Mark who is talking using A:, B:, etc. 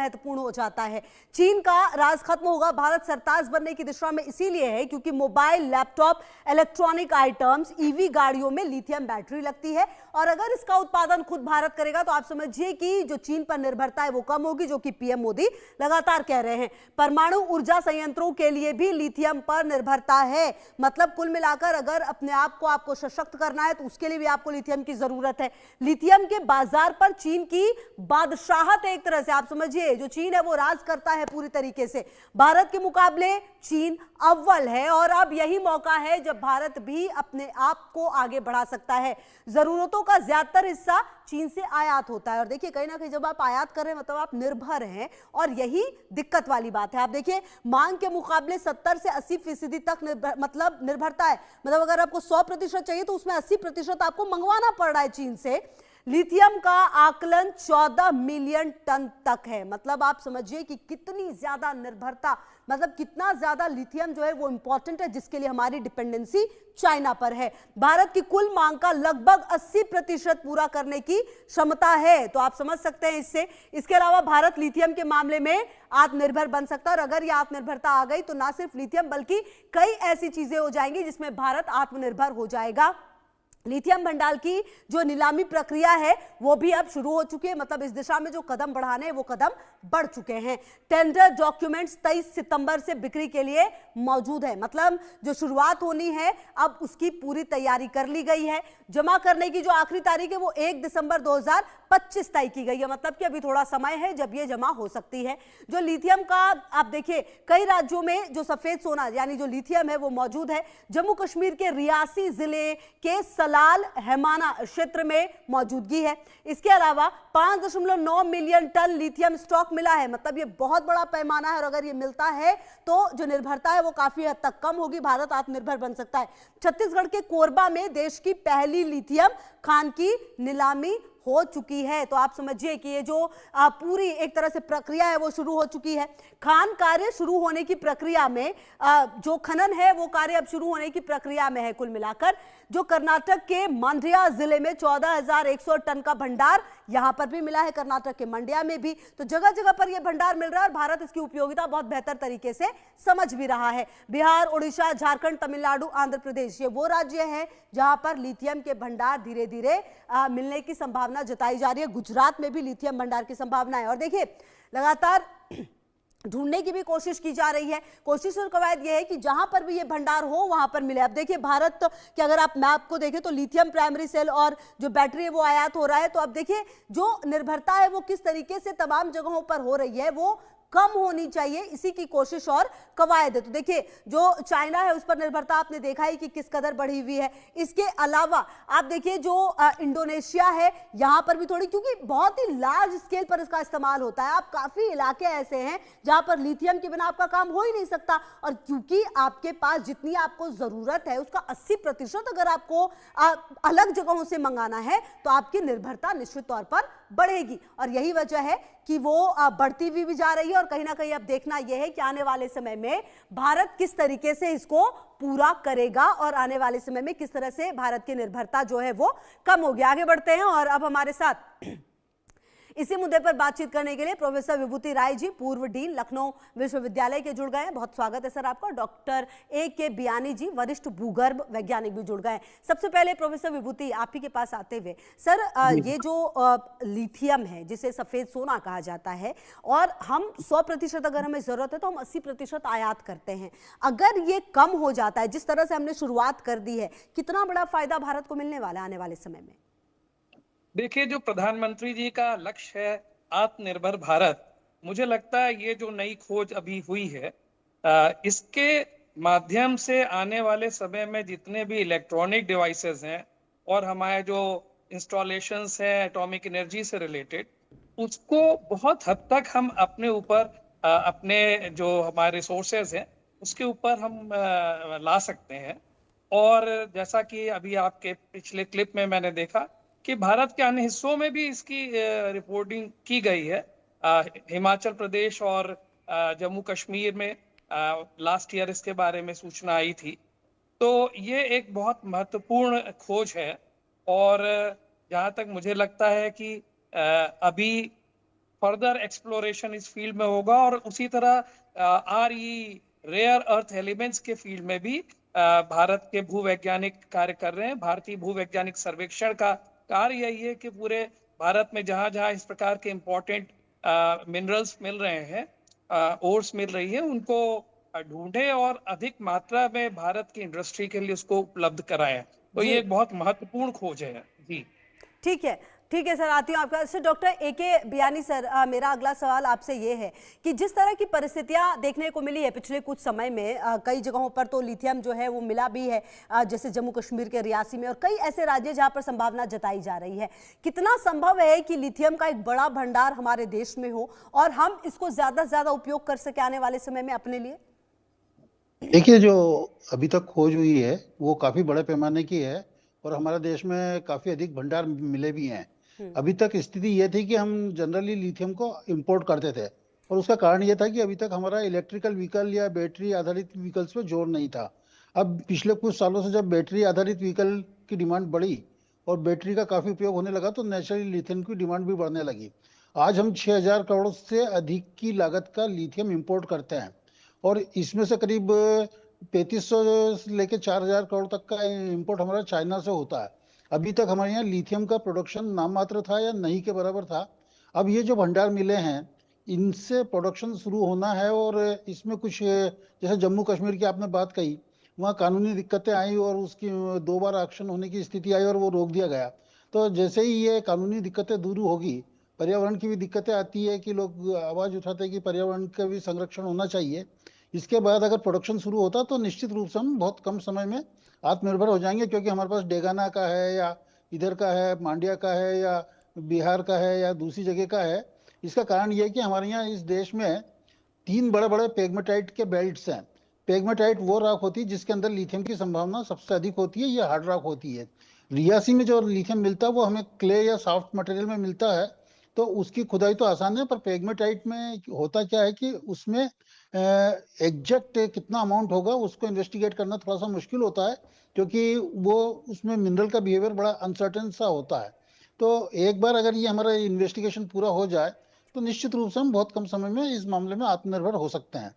A: महत्वपूर्ण हो जाता है। चीन का राज खत्म होगा भारत सरताज बनने की दिशा में इसीलिए है क्योंकि mobile, laptop, electronic items, EV गाड़ियों में लिथियम बैटरी लगती है और अगर इसका उत्पादन खुद भारत करेगा तो आप समझिए कि जो चीन पर निर्भरता है वो कम होगी, जो कि पीएम मोदी लगातार कह रहे हैं। परमाणु ऊर्जा संयंत्रों के लिए भी लिथियम पर निर्भरता है। मतलब कुल मिलाकर अगर अपने आप को आपको सशक्त करना है तो उसके लिए भी आपको लिथियम की जरूरत है। लिथियम के बाजार पर चीन की बादशाहत है, एक तरह से आप समझिए जो चीन है वो राज करता है पूरी तरीके से। भारत के मुकाबले चीन अव्वल है और अब यही मौका है जब भारत भी अपने आप को आगे बढ़ा सकता है। जरूरतों का ज्यादातर हिस्सा चीन से आयात होता है और देखिए कहीं ना कहीं जब आप आयात कर रहे हैं मतलब आप निर्भर हैं और यही दिक्कत वाली बात है। आप देखिए मांग के मुकाबले 70 से 80% तक निर्भरता है। मतलब अगर आपको 100% चाहिए तो उसमें 80% आपको मंगवाना पड़ रहा है चीन से। लिथियम का आकलन 14 मिलियन टन तक है। मतलब आप समझिए कि कितनी ज्यादा निर्भरता, मतलब कितना ज्यादा लिथियम जो है वो इंपॉर्टेंट है, जिसके लिए हमारी डिपेंडेंसी चाइना पर है। भारत की कुल मांग का लगभग 80% पूरा करने की क्षमता है, तो आप समझ सकते हैं इससे। इसके अलावा भारत लिथियम के मामले में आत्मनिर्भर बन सकता है और अगर यह आत्मनिर्भरता आ गई तो ना सिर्फ लिथियम बल्कि कई ऐसी चीजें हो जाएंगी जिसमें भारत आत्मनिर्भर हो जाएगा। लिथियम भंडार की जो नीलामी प्रक्रिया है वो भी अब शुरू हो चुकी है। मतलब इस दिशा में जो कदम बढ़ाने हैं वो कदम बढ़ चुके हैं। टेंडर डॉक्यूमेंट्स 23 सितंबर से बिक्री के लिए मौजूद है। मतलब जो शुरुआत होनी है अब उसकी पूरी तैयारी कर ली गई है। जमा करने की जो आखिरी तारीख है वो 1 दिसंबर 2025 तय की गई है। मतलब कि अभी थोड़ा समय है जब ये जमा हो सकती है। जो लिथियम का आप देखिए कई राज्यों में जो सफेद सोना यानी जो लिथियम है वो मौजूद है। जम्मू कश्मीर के रियासी जिले के लाल हैमाना क्षेत्र में मौजूदगी है। इसके अलावा 5.9 मिलियन टन लिथियम स्टॉक मिला है। मतलब ये बहुत बड़ा पैमाना है और अगर ये मिलता है तो जो निर्भरता है वो काफी हद तक कम होगी, भारत आत्मनिर्भर बन सकता है। छत्तीसगढ़ के कोरबा में देश की पहली लिथियम खान की नीलामी हो चुकी है। तो आप समझिए कि ये जो पूरी एक तरह से प्रक्रिया है वो शुरू हो चुकी है। खान कार्य शुरू होने की प्रक्रिया में जो खनन है वो कार्य अब शुरू होने की प्रक्रिया में है। कुल मिलाकर जो कर्नाटक के मंड्या जिले में 14,100 टन का भंडार यहां पर भी मिला है, कर्नाटक के मंड्या में भी। तो जगह जगह पर यह भंडार मिल रहा है और भारत इसकी उपयोगिता बहुत बेहतर तरीके से समझ भी रहा है। बिहार, उड़ीसा, झारखंड, तमिलनाडु, आंध्र प्रदेश ये वो राज्य हैं जहां पर लिथियम के भंडार धीरे धीरे मिलने की संभावना जताई जा रही है। गुजरात में भी लिथियम भंडार की संभावना है और देखिए लगातार ढूंढने की भी कोशिश की जा रही है। कोशिश और कवायद यह है कि जहां पर भी ये भंडार हो वहां पर मिले। अब देखिए भारत के अगर आप मैप को देखें तो लिथियम प्राइमरी सेल और जो बैटरी है वो आयात हो रहा है। तो अब देखिए जो निर्भरता है वो किस तरीके से तमाम जगहों पर हो रही है वो कम होनी चाहिए, इसी की कोशिश और कवायद है। तो देखिए जो चाइना है उस पर निर्भरता आपने देखा ही कि किस कदर बढ़ी हुई है। इसके अलावा आप देखिए जो इंडोनेशिया है यहां पर भी थोड़ी, क्योंकि बहुत ही लार्ज स्केल पर इसका इस्तेमाल होता है। आप काफी इलाके ऐसे हैं जहां पर लिथियम के बिना आपका काम हो ही नहीं सकता और क्योंकि आपके पास जितनी आपको जरूरत है उसका 80% अगर आपको अलग जगहों से मंगाना है तो आपकी निर्भरता निश्चित तौर पर बढ़ेगी और यही वजह है कि वो बढ़ती हुई भी जा रही है। और कहीं ना कहीं अब देखना यह है कि आने वाले समय में भारत किस तरीके से इसको पूरा करेगा और आने वाले समय में किस तरह से भारत की निर्भरता जो है वो कम होगी। आगे बढ़ते हैं और अब हमारे साथ इसी मुद्दे पर बातचीत करने के लिए प्रोफेसर विभूति राय जी, पूर्व डीन लखनऊ विश्वविद्यालय के जुड़ गए हैं। बहुत स्वागत है सर आपका। Doctor A.K. बियानी जी, वरिष्ठ भूगर्भ वैज्ञानिक भी जुड़ गए हैं। सबसे पहले प्रोफेसर विभूति आप ही के पास आते हुए सर, ये जो लिथियम है जिसे सफेद सोना कहा जाता है और हम 100% अगर हमें जरूरत है तो हम 80% आयात करते हैं। अगर ये कम हो जाता है जिस तरह से हमने शुरुआत कर दी है, कितना बड़ा फायदा भारत को मिलने वाला है आने वाले समय में?
B: देखिए जो प्रधानमंत्री जी का लक्ष्य है आत्मनिर्भर भारत, मुझे लगता है ये जो नई खोज अभी हुई है इसके माध्यम से आने वाले समय में जितने भी इलेक्ट्रॉनिक डिवाइसेस हैं और हमारे जो इंस्टॉलेशंस हैं एटॉमिक एनर्जी से रिलेटेड, उसको बहुत हद तक हम अपने ऊपर अपने जो हमारे रिसोर्सेज हैं उसके ऊपर हम ला सकते हैं। और जैसा कि अभी आपके पिछले क्लिप में मैंने देखा कि भारत के अन्य हिस्सों में भी इसकी रिपोर्टिंग की गई है। हिमाचल प्रदेश और जम्मू कश्मीर में लास्ट ईयर इसके बारे में सूचना आई थी। तो ये एक बहुत महत्वपूर्ण खोज है और जहाँ तक मुझे लगता है कि अभी फर्दर एक्सप्लोरेशन इस फील्ड में होगा, और उसी तरह RE रेयर अर्थ एलिमेंट्स के फील्ड में भी भारत के भूवैज्ञानिक कार्य कर रहे हैं। भारतीय भूवैज्ञानिक सर्वेक्षण का कार्य यही है कि पूरे भारत में जहां जहां इस प्रकार के इंपॉर्टेंट मिनरल्स मिल रहे हैं, ओर्स मिल रही है, उनको ढूंढे और अधिक मात्रा में भारत की इंडस्ट्री के लिए उसको उपलब्ध कराएं। तो
A: जी
B: ये एक बहुत महत्वपूर्ण खोज है जी।
A: ठीक है सर, आती हूँ आपका sir. Doctor AK Biyani sir, मेरा अगला सवाल आपसे ये है कि जिस तरह की परिस्थितियां देखने को मिली है पिछले कुछ समय में, कई जगहों पर तो लिथियम जो है वो मिला भी है, जैसे जम्मू कश्मीर के रियासी में और कई ऐसे राज्य जहां पर संभावना जताई जा रही है, कितना संभव है कि लिथियम का एक बड़ा भंडार हमारे देश में हो और हम इसको ज्यादा से ज्यादा उपयोग कर सके आने वाले समय में अपने लिए?
C: देखिए, जो अभी तक खोज हुई है वो काफी बड़े पैमाने की है और हमारे देश में काफी अधिक भंडार मिले भी हैं। अभी तक स्थिति ये थी कि हम जनरली लिथियम को इंपोर्ट करते थे और उसका कारण ये था कि अभी तक हमारा इलेक्ट्रिकल व्हीकल या बैटरी आधारित व्हीकल्स पे जोर नहीं था। अब पिछले कुछ सालों से जब बैटरी आधारित व्हीकल की डिमांड बढ़ी और बैटरी का काफी उपयोग होने लगा तो नेचुरली लिथियम की डिमांड भी बढ़ने लगी। आज हम 6000 करोड़ से अधिक की लागत का लिथियम इंपोर्ट करते हैं और इसमें से करीब 3500 से लेके 4000 करोड़ तक का इंपोर्ट हमारा चाइना से होता है। अभी तक हमारे यहाँ लिथियम का प्रोडक्शन नाम मात्र था या नहीं के बराबर था। अब ये जो भंडार मिले हैं इनसे प्रोडक्शन शुरू होना है और इसमें कुछ जैसे जम्मू कश्मीर की आपने बात कही, वहाँ कानूनी दिक्कतें आई और उसकी 2 बार एक्शन होने की स्थिति आई और वो रोक दिया गया। तो जैसे ही ये कानूनी दिक्कतें दूर होगी, पर्यावरण की भी दिक्कतें आती है कि लोग आवाज उठाते हैं कि पर्यावरण का भी संरक्षण होना चाहिए। इसके बाद अगर प्रोडक्शन शुरू होता तो निश्चित रूप से हम बहुत कम समय में आत्मनिर्भर हो जाएंगे, क्योंकि हमारे पास डेगाना का है या इधर का है, मांड्या का है या बिहार का है या दूसरी जगह का है। इसका कारण ये है कि हमारे यहाँ इस देश में 3 बड़े बड़े पेग्मेटाइट के बेल्ट्स हैं। पेग्मेटाइट वो राख होती है जिसके अंदर लिथियम की संभावना सबसे अधिक होती है, ये हार्ड राख होती है। रियासी में जो लिथियम मिलता है वो हमें क्ले या सॉफ्ट मटेरियल में मिलता है, तो उसकी खुदाई तो आसान है, पर पेग्मेटाइट में होता क्या है कि उसमें एग्जैक्ट कितना अमाउंट होगा उसको इन्वेस्टिगेट करना थोड़ा सा मुश्किल होता है, क्योंकि वो उसमें मिनरल का बिहेवियर बड़ा अनसर्टेन सा होता है। तो एक बार अगर ये हमारा इन्वेस्टिगेशन पूरा हो जाए तो निश्चित रूप से हम बहुत कम समय में इस मामले में आत्मनिर्भर हो सकते हैं।